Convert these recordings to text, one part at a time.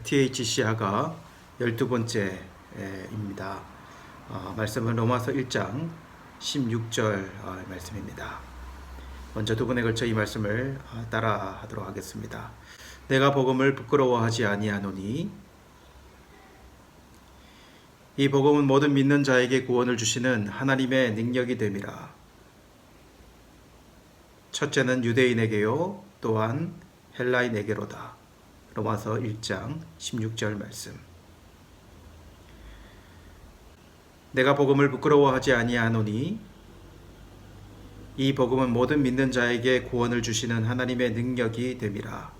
STHC아가 12번째입니다. 말씀은 로마서 1장 16절 말씀입니다. 먼저 두 번에 걸쳐 이 말씀을 따라하도록 하겠습니다. 내가 복음을 부끄러워하지 아니하노니 이 복음은 모든 믿는 자에게 구원을 주시는 하나님의 능력이 됨이라. 첫째는 유대인에게요 또한 헬라인에게로다. 로마서 1장 16절 말씀. 내가 복음을 부끄러워하지 아니하노니 이 복음은 모든 믿는 자에게 구원을 주시는 하나님의 능력이 됨이라.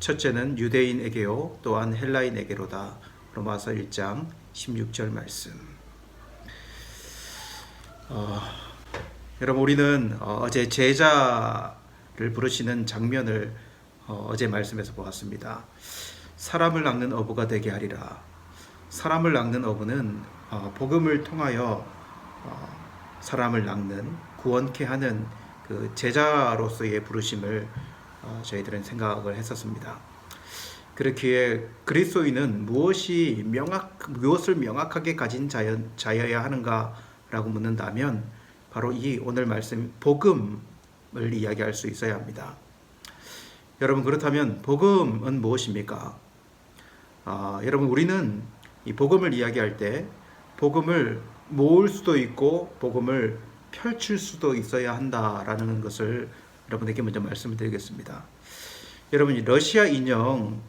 첫째는 유대인에게요 또한 헬라인에게로다. 로마서 1장 16절 말씀. 여러분, 우리는 어제 제자를 부르시는 장면을 어제 말씀에서 보았습니다. 사람을 낚는 어부가 되게 하리라. 사람을 낚는 어부는 복음을 통하여 사람을 낚는, 구원케 하는 그 제자로서의 부르심을 저희들은 생각을 했었습니다. 그렇기에 그리스도인은 무엇을 명확하게 가진 자여야 하는가라고 묻는다면 바로 이 오늘 말씀 복음을 이야기할 수 있어야 합니다. 여러분, 그렇다면 복음은 무엇입니까? 여러분, 우리는 이 복음을 이야기할 때 복음을 모을 수도 있고 복음을 펼칠 수도 있어야 한다라는 것을 여러분에게 먼저 말씀을 드리겠습니다. 여러분, 러시아 인형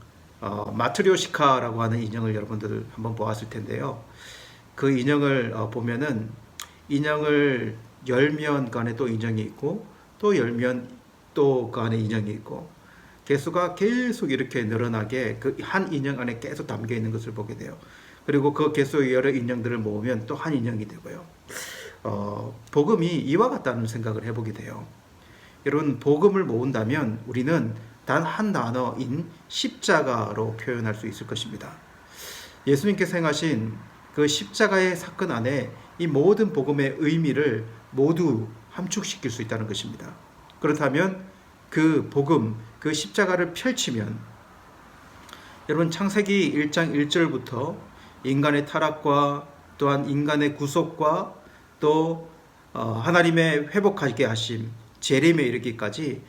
마트리오시카라고 하는 인형을 여러분들 한번 보았을 텐데요. 그 인형을 보면은 인형을 열면 그 안에 또 인형이 있고 또 열면 또 그 안에 인형이 있고 개수가 계속 이렇게 늘어나게 그 한 인형 안에 계속 담겨 있는 것을 보게 돼요. 그리고 그 개수의 여러 인형들을 모으면 또 한 인형이 되고요. 복음이 이와 같다는 생각을 해보게 돼요. 여러분, 복음을 모은다면 우리는 단 한 단어인 십자가로 표현할 수 있을 것입니다. 예수님께서 행하신 그 십자가의 사건 안에 이 모든 복음의 의미를 모두 함축시킬 수 있다는 것입니다. 그렇다면 그 복음, 그 십자가를 펼치면 여러분, 창세기 1장 1절부터 인간의 타락과 또한 인간의 구속과 또 하나님의 회복하게 하심, 재림에 이르기까지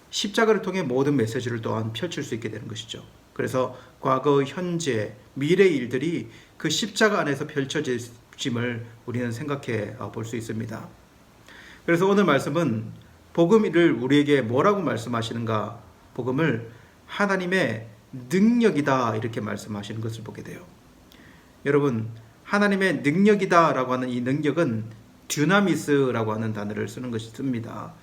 십자가를 통해 모든 메시지를 또한 펼칠 수 있게 되는 것이죠. 그래서 과거, 현재, 미래의 일들이 그 십자가 안에서 펼쳐짐을 우리는 생각해 볼 수 있습니다. 그래서 오늘 말씀은 복음을 우리에게 뭐라고 말씀하시는가? 복음을 하나님의 능력이다 이렇게 말씀하시는 것을 보게 돼요. 여러분, 하나님의 능력이다라고 하는 이 능력은 듀나미스라고 하는 단어를 쓰는 것이 씁니다.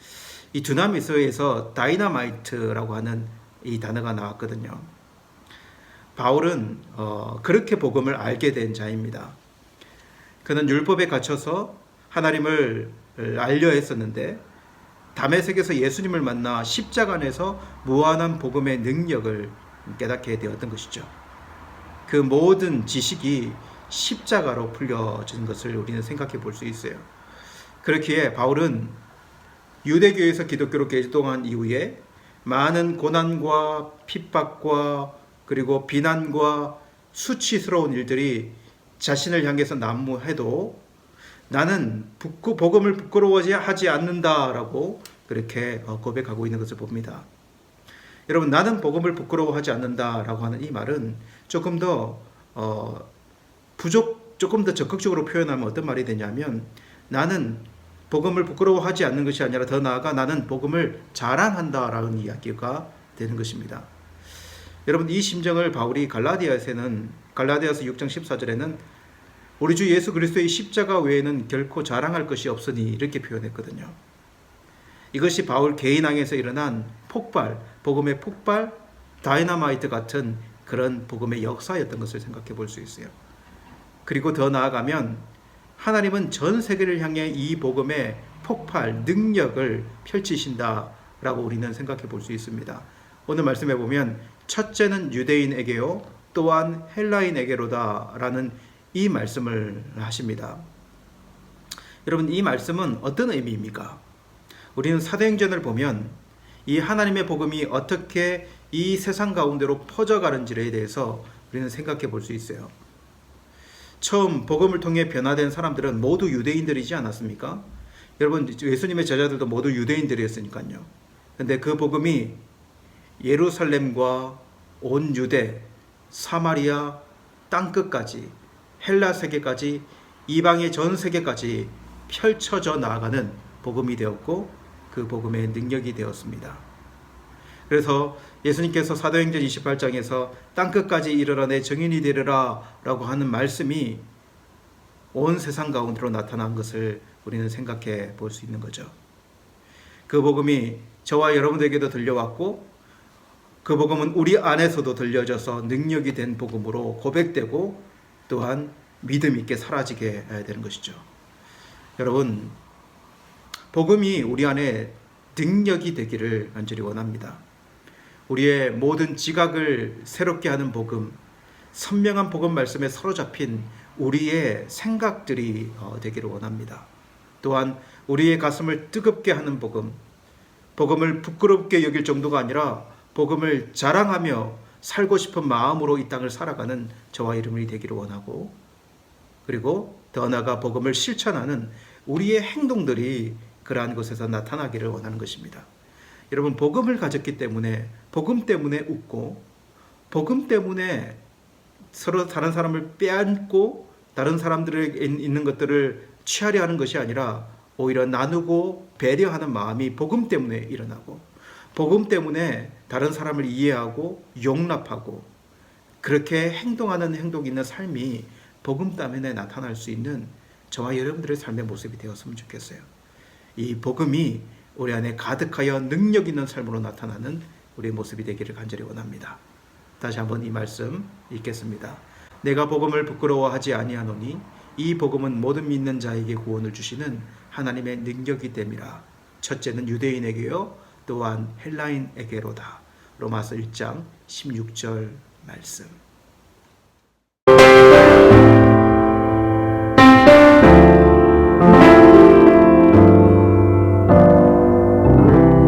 이 듀나미스에서 다이너마이트라고 하는 이 단어가 나왔거든요. 바울은 그렇게 복음을 알게 된 자입니다. 그는 율법에 갇혀서 하나님을 알려 했었는데 다메섹에서 예수님을 만나 십자가 안에서 무한한 복음의 능력을 깨닫게 되었던 것이죠. 그 모든 지식이 십자가로 풀려진 것을 우리는 생각해 볼 수 있어요. 그렇기에 바울은 유대교에서 기독교로 개종한 이후에 많은 고난과 핍박과 그리고 비난과 수치스러운 일들이 자신을 향해서 난무해도 나는 복음을 부끄러워하지 않는다라고 그렇게 고백하고 있는 것을 봅니다. 여러분, 나는 복음을 부끄러워하지 않는다라고 하는 이 말은 조금 더 적극적으로 표현하면 어떤 말이 되냐면 나는 복음을 부끄러워하지 않는 것이 아니라 더 나아가 나는 복음을 자랑한다라는 이야기가 되는 것입니다. 여러분, 이 심정을 바울이 갈라디아서 6장 14절에는 우리 주 예수 그리스도의 십자가 외에는 결코 자랑할 것이 없으니 이렇게 표현했거든요. 이것이 바울 개인 안에서 일어난 폭발, 복음의 폭발, 다이너마이트 같은 그런 복음의 역사였던 것을 생각해 볼 수 있어요. 그리고 더 나아가면 하나님은 전 세계를 향해 이 복음의 폭발, 능력을 펼치신다라고 우리는 생각해 볼 수 있습니다. 오늘 말씀해 보면 첫째는 유대인에게요 또한 헬라인에게로다 라는 이 말씀을 하십니다. 여러분, 이 말씀은 어떤 의미입니까? 우리는 사도행전을 보면 이 하나님의 복음이 어떻게 이 세상 가운데로 퍼져가는지에 대해서 우리는 생각해 볼 수 있어요. 처음 복음을 통해 변화된 사람들은 모두 유대인들이지 않았습니까? 여러분, 예수님의 제자들도 모두 유대인들이었으니까요. 근데 그 복음이 예루살렘과 온 유대, 사마리아, 땅끝까지, 헬라 세계까지, 이방의 전 세계까지 펼쳐져 나아가는 복음이 되었고 그 복음의 능력이 되었습니다. 그래서 예수님께서 사도행전 28장에서 땅끝까지 이르러 내 증인이 되리라 라고 하는 말씀이 온 세상 가운데로 나타난 것을 우리는 생각해 볼 수 있는 거죠. 그 복음이 저와 여러분들에게도 들려왔고 그 복음은 우리 안에서도 들려져서 능력이 된 복음으로 고백되고 또한 믿음 있게 사라지게 되는 것이죠. 여러분, 복음이 우리 안에 능력이 되기를 간절히 원합니다. 우리의 모든 지각을 새롭게 하는 복음, 선명한 복음 말씀에 사로잡힌 우리의 생각들이 되기를 원합니다. 또한 우리의 가슴을 뜨겁게 하는 복음, 복음을 부끄럽게 여길 정도가 아니라 복음을 자랑하며 살고 싶은 마음으로 이 땅을 살아가는 저와 여러분이 되기를 원하고, 그리고 더 나아가 복음을 실천하는 우리의 행동들이 그러한 곳에서 나타나기를 원하는 것입니다. 여러분, 복음을 가졌기 때문에 복음 때문에 웃고 복음 때문에 서로 다른 사람을 빼앗고 다른 사람들에게 있는 것들을 취하려 하는 것이 아니라 오히려 나누고 배려하는 마음이 복음 때문에 일어나고 복음 때문에 다른 사람을 이해하고 용납하고 그렇게 행동하는 행동이 있는 삶이 복음 때문에 나타날 수 있는 저와 여러분들의 삶의 모습이 되었으면 좋겠어요. 이 복음이 우리 안에 가득하여 능력 있는 삶으로 나타나는 우리의 모습이 되기를 간절히 원합니다. 다시 한번 이 말씀 읽겠습니다. 내가 복음을 부끄러워하지 아니하노니 이 복음은 모든 믿는 자에게 구원을 주시는 하나님의 능력이 됨이라. 첫째는 유대인에게요 또한 헬라인에게로다. 로마서 1장 16절 말씀.